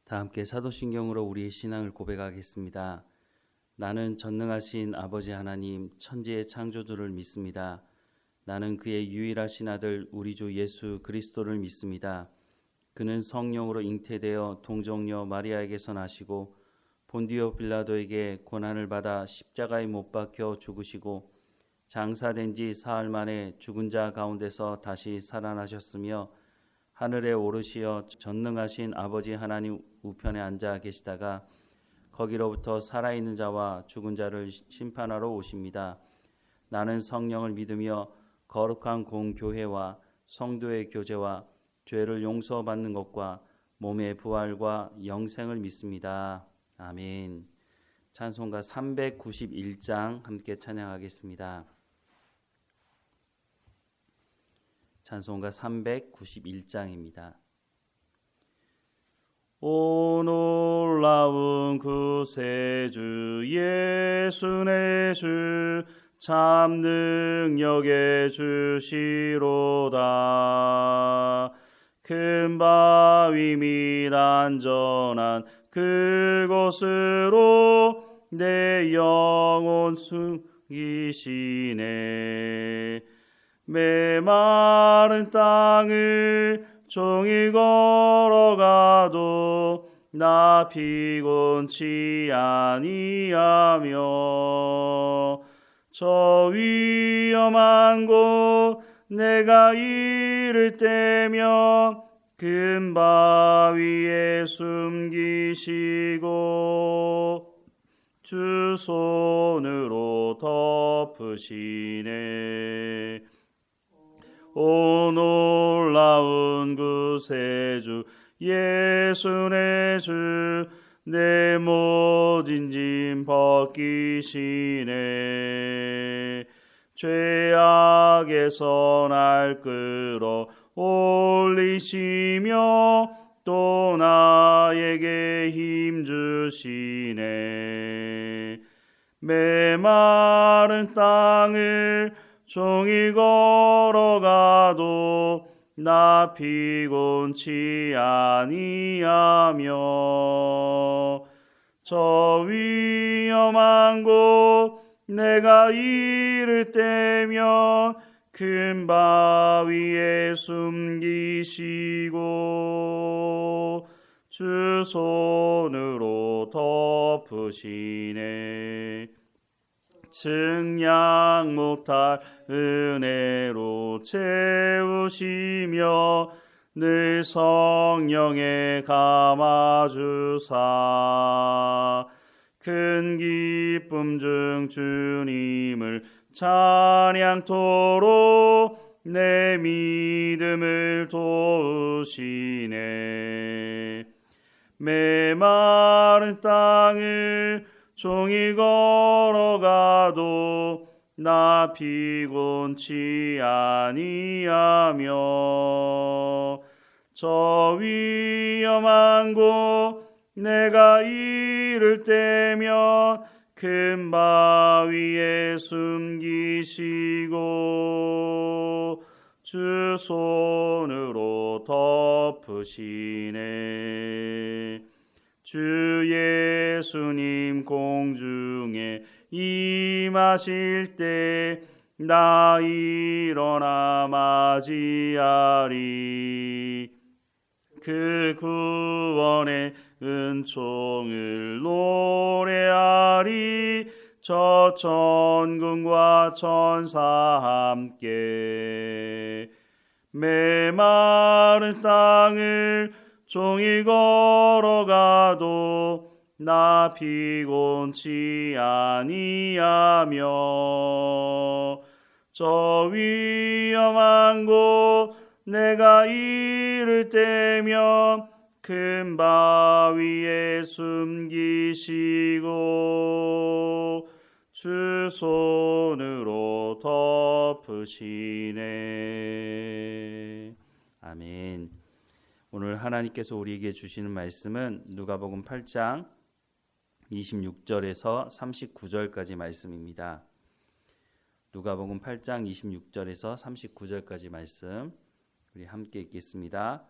다 함께 사도신경으로 우리의 신앙을 고백하겠습니다. 나는 전능하신 아버지 하나님 천지의 창조주를 믿습니다. 나는 그의 유일하신 아들 우리 주 예수 그리스도를 믿습니다. 그는 성령으로 잉태되어 동정녀 마리아에게서 나시고 본디오 빌라도에게 고난을 받아 십자가에 못 박혀 죽으시고 장사된 지 사흘 만에 죽은 자 가운데서 다시 살아나셨으며 하늘에 오르시어 전능하신 아버지 하나님 우편에 앉아 계시다가 거기로부터 살아있는 자와 죽은 자를 심판하러 오십니다. 나는 성령을 믿으며 거룩한 공교회와 성도의 교제와 죄를 용서받는 것과 몸의 부활과 영생을 믿습니다. 아멘. 찬송가 391장 함께 찬양하겠습니다. 찬송가 391장입니다. 오 놀라운 구세주 예수 내 주 참 능력의 주시로다. 큰 바위 및 안전한 그곳으로 내 영혼 숨기시네. 메마른 땅을 종일 걸어가도 나 피곤치 아니하며 저 위험한 곳 내가 이를 때면 큰 바위에 숨기시고 주 손으로 덮으시네. 오 놀라운 구세주 예수 내 주 내 모진 짐 벗기시네. 죄악에서 날 끌어 올리시며 또 나에게 힘 주시네. 메마른 땅을 종일 걸어가도 나 피곤치 아니하며 저 위험한 곳 내가 이를 때면 큰 바위에 숨기시고 주 손으로 덮으시네. 측량 못할 은혜로 채우시며 늘 성령에 감아주사 큰 기쁨 중 주님을 찬양토록 내 믿음을 도우시네. 메마른 땅을 종일 걸어가도 나 피곤치 아니하며 저 위험한 곳 내가 이를 때면 큰 바위에 숨기시고 주 손으로 덮으시네. 주 예수님 공중에 임하실 때 나 일어나 맞이하리. 그 구원의 은총을 노래하리. 저 천군과 천사 함께 메마른 땅을 종일 걸어가도 나 피곤치 아니하며 저 위험한 곳 내가 이를 때면 큰 바위에 숨기시고 주 손으로 덮으시네. 아멘. 오늘 하나님께서 우리에게 주시는 말씀은 누가복음 8장 26절에서 39절까지 말씀입니다. 누가복음 8장 26절에서 39절까지 말씀 우리 함께 읽겠습니다.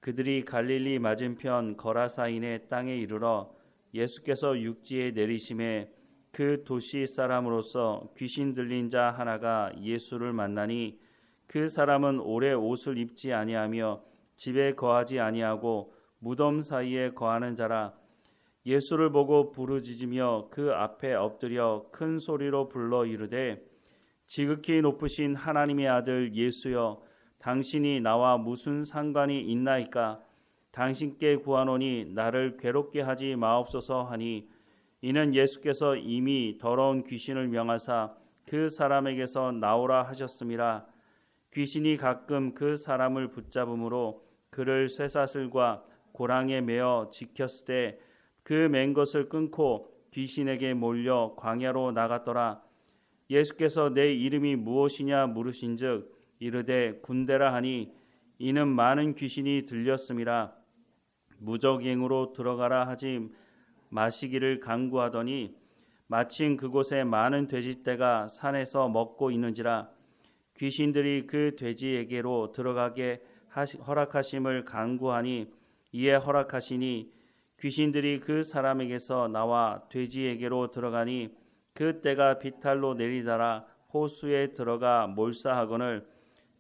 그들이 갈릴리 맞은편 거라사인의 땅에 이르러 예수께서 육지에 내리심에 그 도시 사람으로서 귀신 들린 자 하나가 예수를 만나니 그 사람은 오래 옷을 입지 아니하며 집에 거하지 아니하고 무덤 사이에 거하는 자라. 예수를 보고 부르짖으며 그 앞에 엎드려 큰 소리로 불러 이르되 지극히 높으신 하나님의 아들 예수여, 당신이 나와 무슨 상관이 있나이까? 당신께 구하노니 나를 괴롭게 하지 마옵소서 하니, 이는 예수께서 이미 더러운 귀신을 명하사 그 사람에게서 나오라 하셨음이라. 귀신이 가끔 그 사람을 붙잡음으로 그를 쇠사슬과 고랑에 매어 지켰으되 그 맨 것을 끊고 귀신에게 몰려 광야로 나갔더라. 예수께서 내 이름이 무엇이냐 물으신즉 이르되 군대라 하니, 이는 많은 귀신이 들렸음이라. 무적행으로 들어가라 하지 마시기를 간구하더니 마침 그곳에 많은 돼지떼가 산에서 먹고 있는지라. 귀신들이 그 돼지에게로 들어가게 허락하심을 간구하니 이에 허락하시니 귀신들이 그 사람에게서 나와 돼지에게로 들어가니 그 떼가 비탈로 내리달아 호수에 들어가 몰사하거늘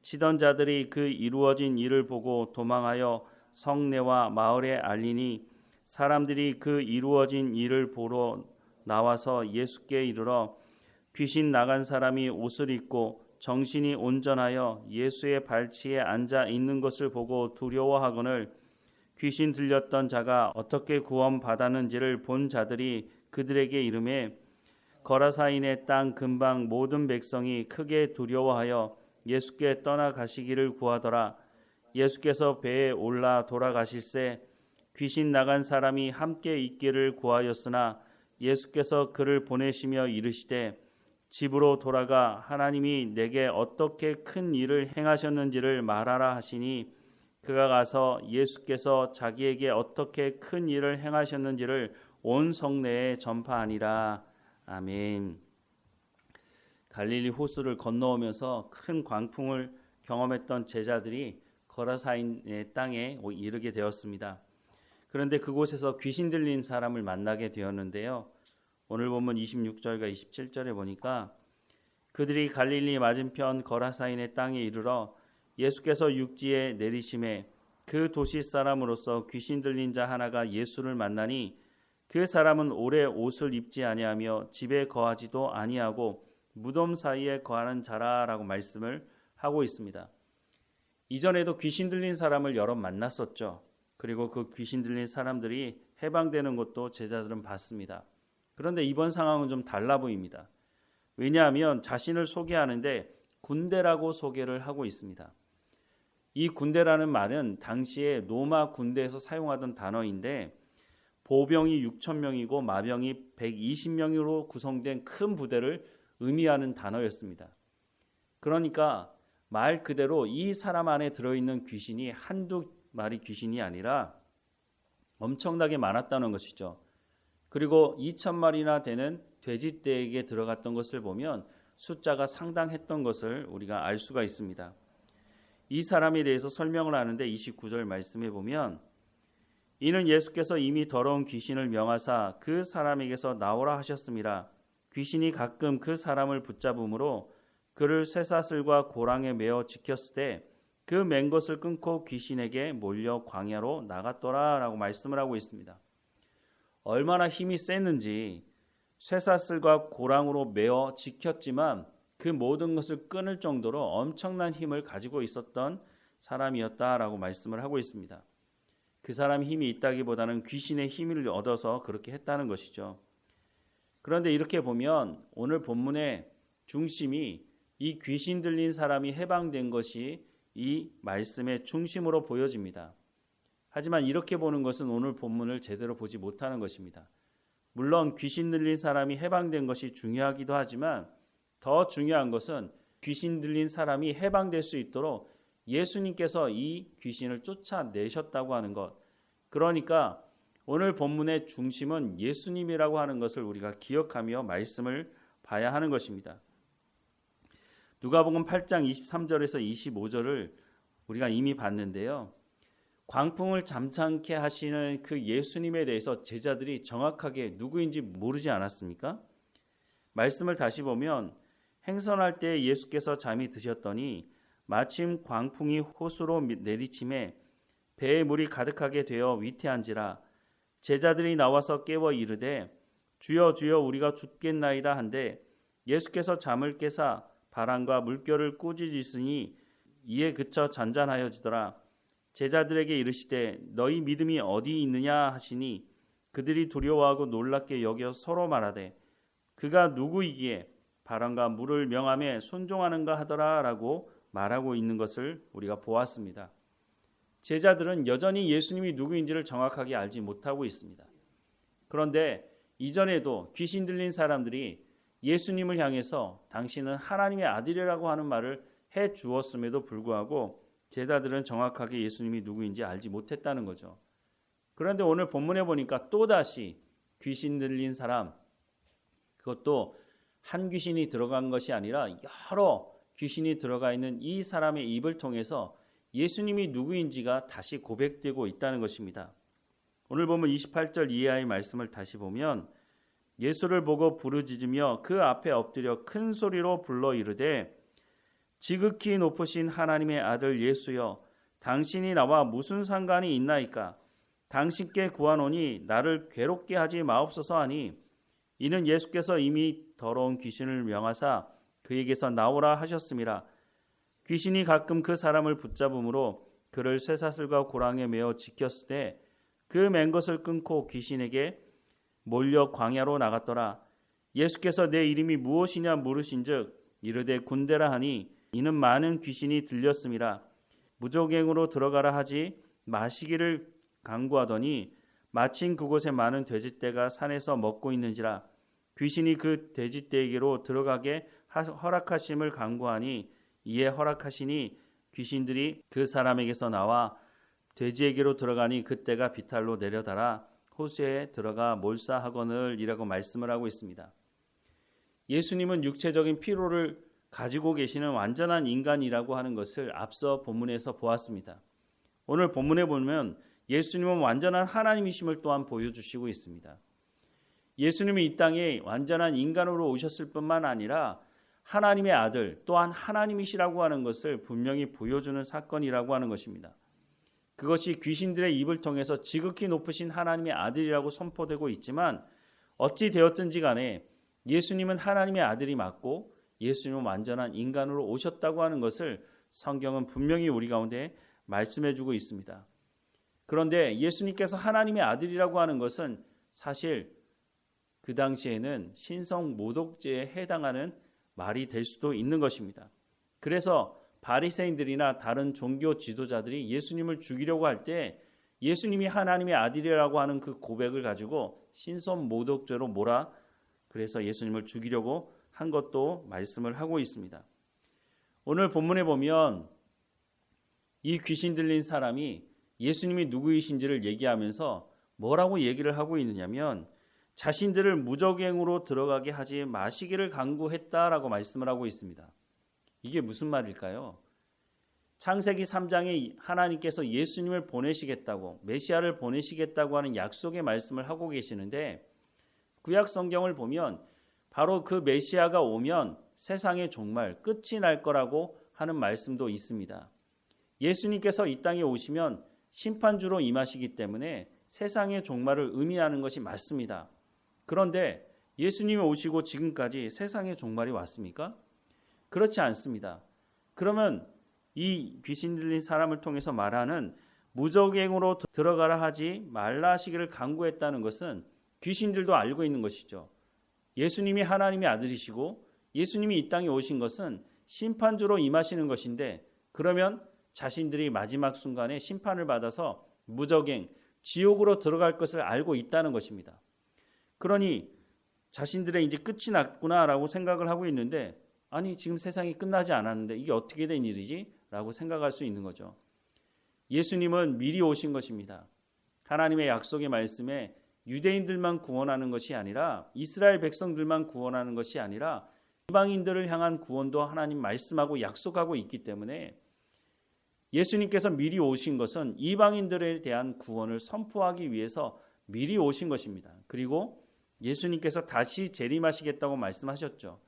치던 자들이 그 이루어진 일을 보고 도망하여 성내와 마을에 알리니 사람들이 그 이루어진 일을 보러 나와서 예수께 이르러 귀신 나간 사람이 옷을 입고 정신이 온전하여 예수의 발치에 앉아 있는 것을 보고 두려워하거늘 귀신 들렸던 자가 어떻게 구원받았는지를 본 자들이 그들에게 이르매 거라사인의 땅 근방 모든 백성이 크게 두려워하여 예수께 떠나가시기를 구하더라. 예수께서 배에 올라 돌아가실새 귀신 나간 사람이 함께 있기를 구하였으나 예수께서 그를 보내시며 이르시되 집으로 돌아가 하나님이 내게 어떻게 큰 일을 행하셨는지를 말하라 하시니 그가 가서 예수께서 자기에게 어떻게 큰 일을 행하셨는지를 온 성내에 전파하니라. 아멘. 갈릴리 호수를 건너오면서 큰 광풍을 경험했던 제자들이 거라사인의 땅에 이르게 되었습니다. 그런데 그곳에서 귀신 들린 사람을 만나게 되었는데요. 오늘 본문 26절과 27절에 보니까 그들이 갈릴리 맞은편 거라사인의 땅에 이르러 예수께서 육지에 내리심에 그 도시 사람으로서 귀신 들린 자 하나가 예수를 만나니 그 사람은 오래 옷을 입지 아니하며 집에 거하지도 아니하고 무덤 사이에 거하는 자라라고 말씀을 하고 있습니다. 이전에도 귀신 들린 사람을 여러 만났었죠. 그리고 그 귀신 들린 사람들이 해방되는 것도 제자들은 봤습니다. 그런데 이번 상황은 좀 달라 보입니다. 왜냐하면 자신을 소개하는데 군대라고 소개를 하고 있습니다. 이 군대라는 말은 당시에 로마 군대에서 사용하던 단어인데 보병이 6,000명이고 마병이 120명으로 구성된 큰 부대를 의미하는 단어였습니다. 그러니까 말 그대로 이 사람 안에 들어있는 귀신이 한두 마리 귀신이 아니라 엄청나게 많았다는 것이죠. 그리고 2,000마리나 되는 돼지떼에게 들어갔던 것을 보면 숫자가 상당했던 것을 우리가 알 수가 있습니다. 이 사람에 대해서 설명을 하는데 29절 말씀해 보면 이는 예수께서 이미 더러운 귀신을 명하사 그 사람에게서 나오라 하셨음이라. 귀신이 가끔 그 사람을 붙잡음으로 그를 쇠사슬과 고랑에 매어 지켰으되 그 맨 것을 끊고 귀신에게 몰려 광야로 나갔더라 라고 말씀을 하고 있습니다. 얼마나 힘이 셌는지 쇠사슬과 고랑으로 매어 지켰지만 그 모든 것을 끊을 정도로 엄청난 힘을 가지고 있었던 사람이었다라고 말씀을 하고 있습니다. 그 사람이 힘이 있다기보다는 귀신의 힘을 얻어서 그렇게 했다는 것이죠. 그런데 이렇게 보면 오늘 본문의 중심이 이 귀신 들린 사람이 해방된 것이 이 말씀의 중심으로 보여집니다. 하지만 이렇게 보는 것은 오늘 본문을 제대로 보지 못하는 것입니다. 물론 귀신 들린 사람이 해방된 것이 중요하기도 하지만 더 중요한 것은 귀신 들린 사람이 해방될 수 있도록 예수님께서 이 귀신을 쫓아내셨다고 하는 것. 그러니까 오늘 본문의 중심은 예수님이라고 하는 것을 우리가 기억하며 말씀을 봐야 하는 것입니다. 누가복음 8장 23절에서 25절을 우리가 이미 봤는데요. 광풍을 잠잠케 하시는 그 예수님에 대해서 제자들이 정확하게 누구인지 모르지 않았습니까? 말씀을 다시 보면 행선할 때 예수께서 잠이 드셨더니 마침 광풍이 호수로 내리침에 배에 물이 가득하게 되어 위태한지라 제자들이 나와서 깨워 이르되 주여 주여 우리가 죽겠나이다 한데 예수께서 잠을 깨사 바람과 물결을 꾸짖으시니 이에 그쳐 잔잔하여지더라. 제자들에게 이르시되 너희 믿음이 어디 있느냐 하시니 그들이 두려워하고 놀랍게 여겨 서로 말하되 그가 누구이기에 바람과 물을 명함에 순종하는가 하더라 라고 말하고 있는 것을 우리가 보았습니다. 제자들은 여전히 예수님이 누구인지를 정확하게 알지 못하고 있습니다. 그런데 이전에도 귀신 들린 사람들이 예수님을 향해서 당신은 하나님의 아들이라고 하는 말을 해 주었음에도 불구하고 제자들은 정확하게 예수님이 누구인지 알지 못했다는 거죠. 그런데 오늘 본문에 보니까 또다시 귀신 들린 사람, 그것도 한 귀신이 들어간 것이 아니라 여러 귀신이 들어가 있는 이 사람의 입을 통해서 예수님이 누구인지가 다시 고백되고 있다는 것입니다. 오늘 보면 28절 이하의 말씀을 다시 보면 예수를 보고 부르짖으며 그 앞에 엎드려 큰 소리로 불러 이르되 지극히 높으신 하나님의 아들 예수여 당신이 나와 무슨 상관이 있나이까 당신께 구하노니 나를 괴롭게 하지 마옵소서 하니 이는 예수께서 이미 더러운 귀신을 명하사 그에게서 나오라 하셨음이라. 귀신이 가끔 그 사람을 붙잡음으로 그를 쇠사슬과 고랑에 매어 지켰을 때 그 맨 것을 끊고 귀신에게 몰려 광야로 나갔더라. 예수께서 내 이름이 무엇이냐 물으신즉 이르되 군대라 하니 이는 많은 귀신이 들렸음이라. 무조갱으로 들어가라 하지 마시기를 강구하더니 마침 그곳에 많은 돼지떼가 산에서 먹고 있는지라. 귀신이 그 돼지떼에게로 들어가게 허락하심을 강구하니 이에 허락하시니 귀신들이 그 사람에게서 나와 돼지에게로 들어가니 그때가 비탈로 내려달아 호수에 들어가 몰사하거늘 이라고 말씀을 하고 있습니다. 예수님은 육체적인 피로를 가지고 계시는 완전한 인간이라고 하는 것을 앞서 본문에서 보았습니다. 오늘 본문에 보면 예수님은 완전한 하나님이심을 또한 보여주시고 있습니다. 예수님이 이 땅에 완전한 인간으로 오셨을 뿐만 아니라 하나님의 아들 또한 하나님이시라고 하는 것을 분명히 보여주는 사건이라고 하는 것입니다. 그것이 귀신들의 입을 통해서 지극히 높으신 하나님의 아들이라고 선포되고 있지만 어찌 되었든지 간에 예수님은 하나님의 아들이 맞고 예수님은 완전한 인간으로 오셨다고 하는 것을 성경은 분명히 우리 가운데 말씀해주고 있습니다. 그런데 예수님께서 하나님의 아들이라고 하는 것은 사실 그 당시에는 신성 모독죄에 해당하는 말이 될 수도 있는 것입니다. 그래서 바리새인들이나 다른 종교 지도자들이 예수님을 죽이려고 할 때 예수님이 하나님의 아들이라고 하는 그 고백을 가지고 신성 모독죄로 몰아 그래서 예수님을 죽이려고 한 것도 말씀을 하고 있습니다. 오늘 본문에 보면 이 귀신 들린 사람이 예수님이 누구이신지를 얘기하면서 뭐라고 얘기를 하고 있느냐면 자신들을 무저갱으로 들어가게 하지 마시기를 간구했다라고 말씀을 하고 있습니다. 이게 무슨 말일까요? 창세기 3장에 하나님께서 예수님을 보내시겠다고 메시아를 보내시겠다고 하는 약속의 말씀을 하고 계시는데 구약 성경을 보면 바로 그 메시아가 오면 세상의 종말 끝이 날 거라고 하는 말씀도 있습니다. 예수님께서 이 땅에 오시면 심판주로 임하시기 때문에 세상의 종말을 의미하는 것이 맞습니다. 그런데 예수님이 오시고 지금까지 세상의 종말이 왔습니까? 그렇지 않습니다. 그러면 이 귀신 들린 사람을 통해서 말하는 무저갱으로 들어가라 하지 말라 하시기를 간구했다는 것은 귀신들도 알고 있는 것이죠. 예수님이 하나님의 아들이시고 예수님이 이 땅에 오신 것은 심판주로 임하시는 것인데 그러면 자신들이 마지막 순간에 심판을 받아서 무저갱, 지옥으로 들어갈 것을 알고 있다는 것입니다. 그러니 자신들의 이제 끝이 났구나라고 생각을 하고 있는데 아니 지금 세상이 끝나지 않았는데 이게 어떻게 된 일이지? 라고 생각할 수 있는 거죠. 예수님은 미리 오신 것입니다. 하나님의 약속의 말씀에 유대인들만 구원하는 것이 아니라 이스라엘 백성들만 구원하는 것이 아니라 이방인들을 향한 구원도 하나님 말씀하고 약속하고 있기 때문에 예수님께서 미리 오신 것은 이방인들에 대한 구원을 선포하기 위해서 미리 오신 것입니다. 그리고 예수님께서 다시 재림하시겠다고 말씀하셨죠.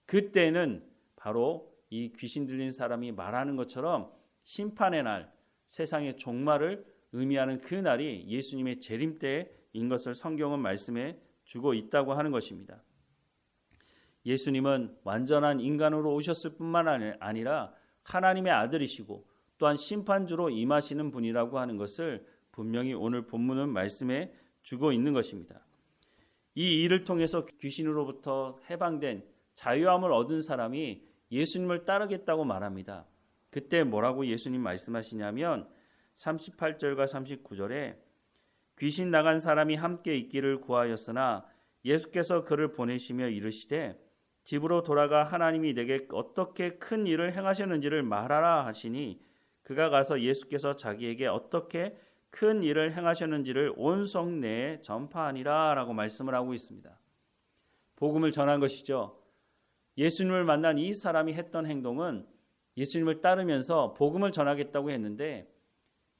그때는 바로 이 귀신 들린 사람이 말하는 것처럼 심판의 날, 세상의 종말을 의미하는 그 날이 예수님의 재림 때인 것을 성경은 말씀해 주고 있다고 하는 것입니다. 예수님은 완전한 인간으로 오셨을 뿐만 아니라 하나님의 아들이시고 또한 심판주로 임하시는 분이라고 하는 것을 분명히 오늘 본문은 말씀해 주고 있는 것입니다. 이 일을 통해서 귀신으로부터 해방된 자유함을 얻은 사람이 예수님을 따르겠다고 말합니다. 그때 뭐라고 예수님 말씀하시냐면 38절과 39절에 귀신 나간 사람이 함께 있기를 구하였으나 예수께서 그를 보내시며 이르시되 집으로 돌아가 하나님이 내게 어떻게 큰 일을 행하셨는지를 말하라 하시니 그가 가서 예수께서 자기에게 어떻게 큰 일을 행하셨는지를 온 성내에 전파하니라 라고 말씀을 하고 있습니다. 복음을 전한 것이죠. 예수님을 만난 이 사람이 했던 행동은 예수님을 따르면서 복음을 전하겠다고 했는데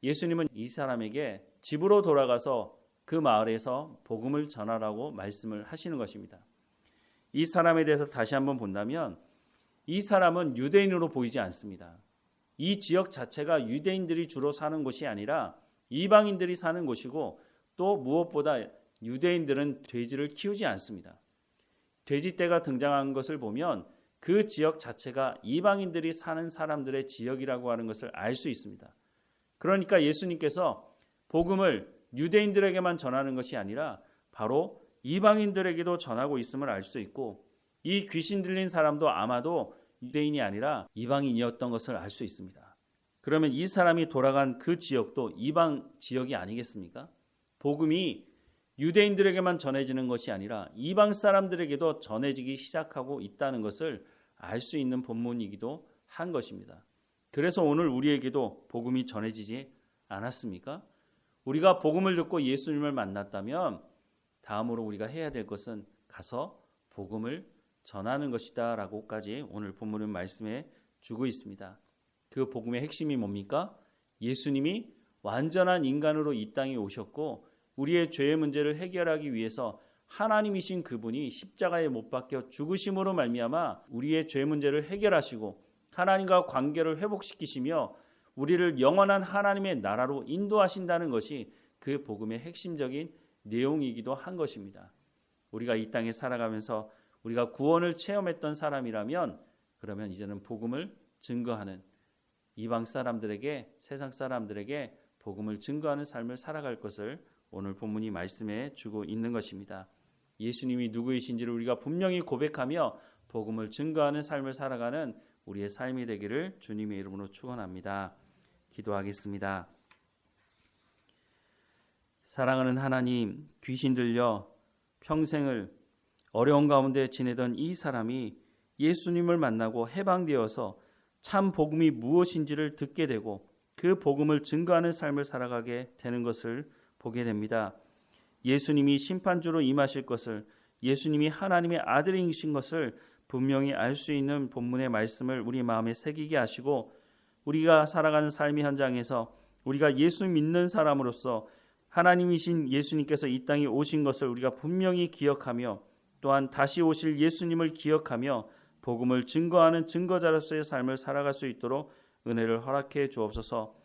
예수님은 이 사람에게 집으로 돌아가서 그 마을에서 복음을 전하라고 말씀을 하시는 것입니다. 이 사람에 대해서 다시 한번 본다면 이 사람은 유대인으로 보이지 않습니다. 이 지역 자체가 유대인들이 주로 사는 곳이 아니라 이방인들이 사는 곳이고 또 무엇보다 유대인들은 돼지를 키우지 않습니다. 돼지떼가 등장한 것을 보면 그 지역 자체가 이방인들이 사는 사람들의 지역이라고 하는 것을 알 수 있습니다. 그러니까 예수님께서 복음을 유대인들에게만 전하는 것이 아니라 바로 이방인들에게도 전하고 있음을 알 수 있고 이 귀신 들린 사람도 아마도 유대인이 아니라 이방인이었던 것을 알 수 있습니다. 그러면 이 사람이 돌아간 그 지역도 이방 지역이 아니겠습니까? 복음이 유대인들에게만 전해지는 것이 아니라 이방 사람들에게도 전해지기 시작하고 있다는 것을 알 수 있는 본문이기도 한 것입니다. 그래서 오늘 우리에게도 복음이 전해지지 않았습니까? 우리가 복음을 듣고 예수님을 만났다면 다음으로 우리가 해야 될 것은 가서 복음을 전하는 것이다 라고까지 오늘 본문은 말씀해 주고 있습니다. 그 복음의 핵심이 뭡니까? 예수님이 완전한 인간으로 이 땅에 오셨고 우리의 죄의 문제를 해결하기 위해서 하나님이신 그분이 십자가에 못 박혀 죽으심으로 말미암아 우리의 죄 문제를 해결하시고 하나님과 관계를 회복시키시며 우리를 영원한 하나님의 나라로 인도하신다는 것이 그 복음의 핵심적인 내용이기도 한 것입니다. 우리가 이 땅에 살아가면서 우리가 구원을 체험했던 사람이라면 그러면 이제는 복음을 증거하는 이방 사람들에게 세상 사람들에게 복음을 증거하는 삶을 살아갈 것을 오늘 본문이 말씀해 주고 있는 것입니다. 예수님이 누구이신지를 우리가 분명히 고백하며 복음을 증거하는 삶을 살아가는 우리의 삶이 되기를 주님의 이름으로 축원합니다. 기도하겠습니다. 사랑하는 하나님, 귀신 들려 평생을 어려운 가운데 지내던 이 사람이 예수님을 만나고 해방되어서 참 복음이 무엇인지를 듣게 되고 그 복음을 증거하는 삶을 살아가게 되는 것을 보게 됩니다. 예수님이 심판주로 임하실 것을, 예수님이 하나님의 아들이신 것을 분명히 알 수 있는 본문의 말씀을 우리 마음에 새기게 하시고 우리가 살아가는 삶의 현장에서 우리가 예수 믿는 사람으로서 하나님이신 예수님께서 이 땅에 오신 것을 우리가 분명히 기억하며 또한 다시 오실 예수님을 기억하며 복음을 증거하는 증거자로서의 삶을 살아갈 수 있도록 은혜를 허락해 주옵소서.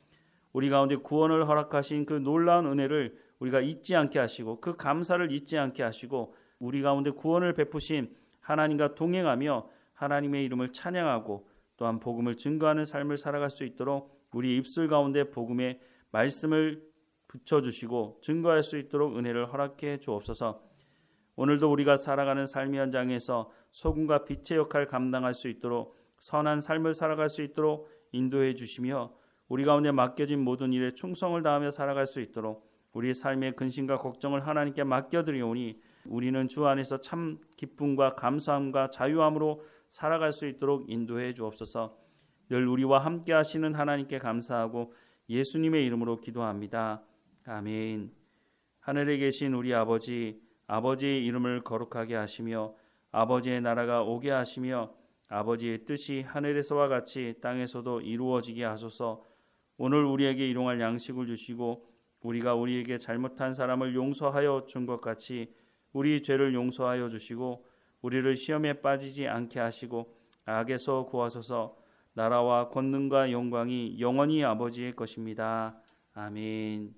우리 가운데 구원을 허락하신 그 놀라운 은혜를 우리가 잊지 않게 하시고 그 감사를 잊지 않게 하시고 우리 가운데 구원을 베푸신 하나님과 동행하며 하나님의 이름을 찬양하고 또한 복음을 증거하는 삶을 살아갈 수 있도록 우리 입술 가운데 복음의 말씀을 붙여주시고 증거할 수 있도록 은혜를 허락해 주옵소서. 오늘도 우리가 살아가는 삶의 현장에서 소금과 빛의 역할을 감당할 수 있도록 선한 삶을 살아갈 수 있도록 인도해 주시며 우리 가운데 맡겨진 모든 일에 충성을 다하며 살아갈 수 있도록 우리의 삶의 근심과 걱정을 하나님께 맡겨드리오니 우리는 주 안에서 참 기쁨과 감사함과 자유함으로 살아갈 수 있도록 인도해 주옵소서. 늘 우리와 함께 하시는 하나님께 감사하고 예수님의 이름으로 기도합니다. 아멘. 하늘에 계신 우리 아버지, 아버지의 이름을 거룩하게 하시며 아버지의 나라가 오게 하시며 아버지의 뜻이 하늘에서와 같이 땅에서도 이루어지게 하소서. 오늘 우리에게 일용할 양식을 주시고 우리가 우리에게 잘못한 사람을 용서하여 준 것 같이 우리 죄를 용서하여 주시고 우리를 시험에 빠지지 않게 하시고 악에서 구하소서. 나라와 권능과 영광이 영원히 아버지의 것입니다. 아멘.